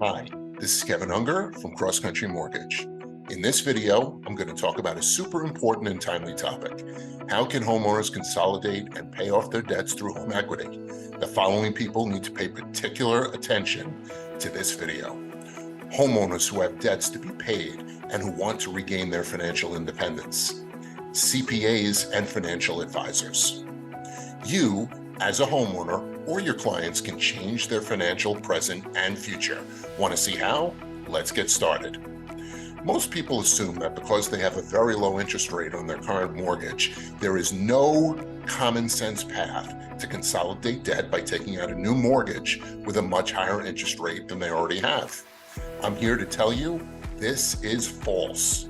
Hi, this is Kevin Unger from Cross Country Mortgage. In this video, I'm going to talk about a super important and timely topic. How can homeowners consolidate and pay off their debts through home equity? The following people need to pay particular attention to this video. Homeowners who have debts to be paid and who want to regain their financial independence. CPAs and financial advisors. You, as a homeowner, or your clients can change their financial present and future. Want to see how? Let's get started. Most people assume that because they have a very low interest rate on their current mortgage, there is no common sense path to consolidate debt by taking out a new mortgage with a much higher interest rate than they already have. I'm here to tell you this is false.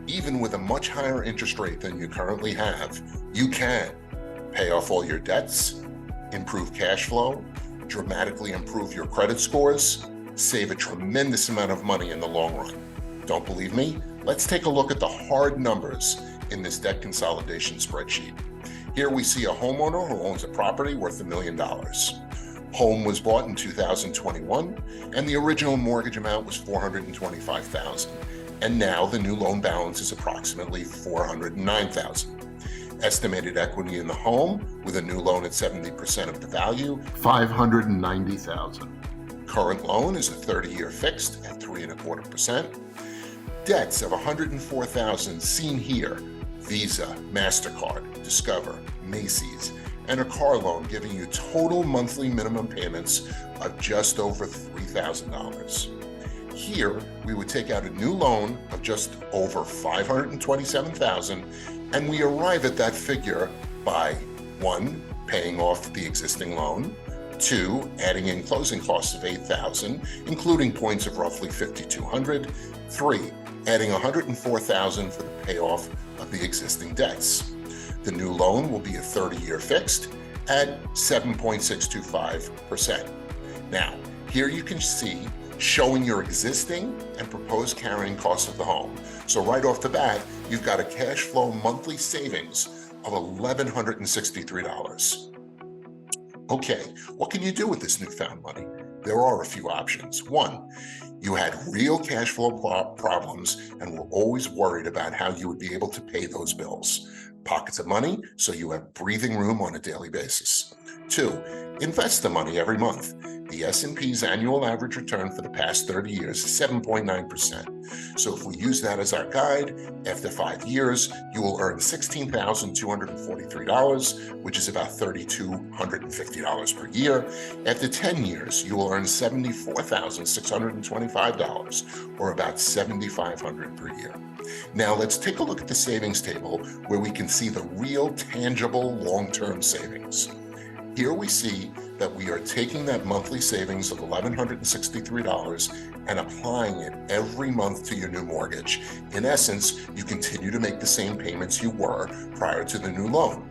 Even with a much higher interest rate than you currently have, you can pay off all your debts, improve cash flow, dramatically improve your credit scores, save a tremendous amount of money in the long run. Don't believe me? Let's take a look at the hard numbers in this debt consolidation spreadsheet. Here we see a homeowner who owns a property worth $1 million. Home was bought in 2021, and the original mortgage amount was $425,000. And now the new loan balance is approximately $409,000. Estimated equity in the home with a new loan at 70% of the value, $590,000. Current loan is a 30-year fixed at 3.25%. Debts of $104,000 seen here: Visa, MasterCard, Discover, Macy's, and a car loan giving you total monthly minimum payments of just over $3,000. Here, we would take out a new loan of just over $527,000, and we arrive at that figure by 1, paying off the existing loan, 2, adding in closing costs of $8,000, including points of roughly $5,200, 3, adding $104,000 for the payoff of the existing debts. The new loan will be a 30-year fixed at 7.625%. Now, here you can see showing your existing and proposed carrying costs of the home. So right off the bat, you've got a cash flow monthly savings of $1,163. Okay, what can you do with this newfound money? There are a few options. 1, you had real cash flow problems and were always worried about how you would be able to pay those bills. Pockets of money, so you have breathing room on a daily basis. 2, invest the money every month. The S&P's annual average return for the past 30 years is 7.9%. So if we use that as our guide, after 5 years, you will earn $16,243, which is about $3,250 per year. After 10 years, you will earn $74,625, or about $7,500 per year. Now let's take a look at the savings table where we can see the real tangible long-term savings. Here we see that we are taking that monthly savings of $1,163 and applying it every month to your new mortgage. In essence, you continue to make the same payments you were prior to the new loan.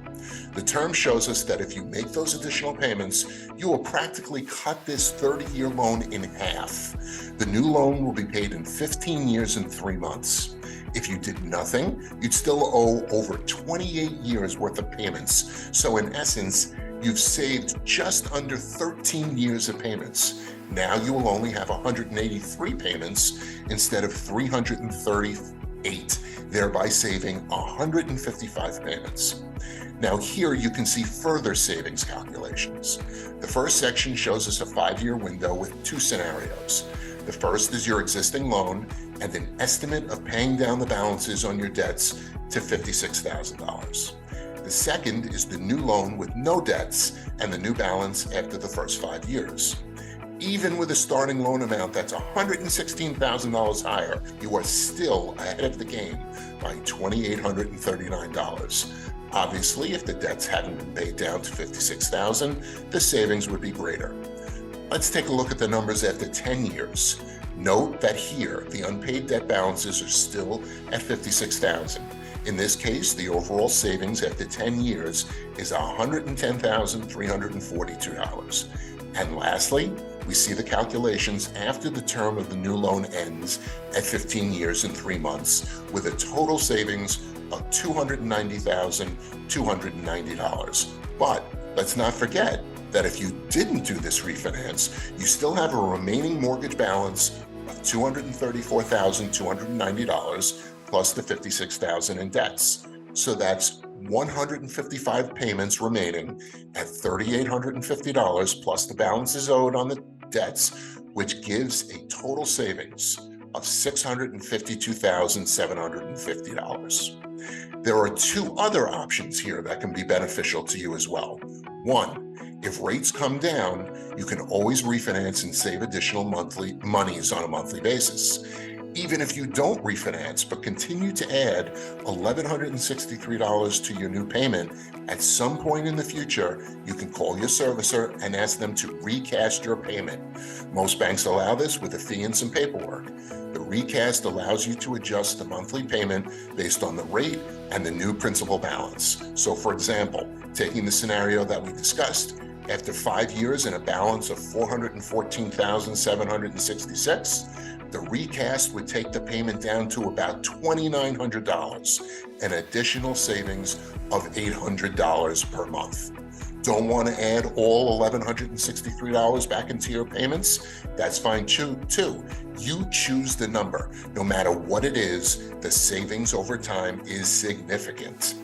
The term shows us that if you make those additional payments, you will practically cut this 30-year loan in half. The new loan will be paid in 15 years and 3 months. If you did nothing, you'd still owe over 28 years worth of payments. So in essence, you've saved just under 13 years of payments. Now you will only have 183 payments instead of 338, thereby saving 155 payments. Now here you can see further savings calculations. The first section shows us a 5-year window with 2 scenarios. The first is your existing loan and an estimate of paying down the balances on your debts to $56,000. The second is the new loan with no debts and the new balance after the first 5 years. Even with a starting loan amount that's $116,000 higher, you are still ahead of the game by $2,839. Obviously, if the debts hadn't been paid down to $56,000, the savings would be greater. Let's take a look at the numbers after 10 years. Note that here, the unpaid debt balances are still at $56,000. In this case, the overall savings after 10 years is $110,342. And lastly, we see the calculations after the term of the new loan ends at 15 years and 3 months, with a total savings of $290,290. But let's not forget, that if you didn't do this refinance, you still have a remaining mortgage balance of $234,290 plus the $56,000 in debts. So that's 155 payments remaining at $3,850 plus the balances owed on the debts, which gives a total savings of $652,750. There are two other options here that can be beneficial to you as well. One, if rates come down, you can always refinance and save additional monies on a monthly basis. Even if you don't refinance, but continue to add $1,163 to your new payment, at some point in the future, you can call your servicer and ask them to recast your payment. Most banks allow this with a fee and some paperwork. The recast allows you to adjust the monthly payment based on the rate and the new principal balance. So for example, taking the scenario that we discussed, after 5 years and a balance of $414,766, the recast would take the payment down to about $2,900, an additional savings of $800 per month. Don't want to add all $1,163 back into your payments? That's fine too. You choose the number. No matter what it is, the savings over time is significant.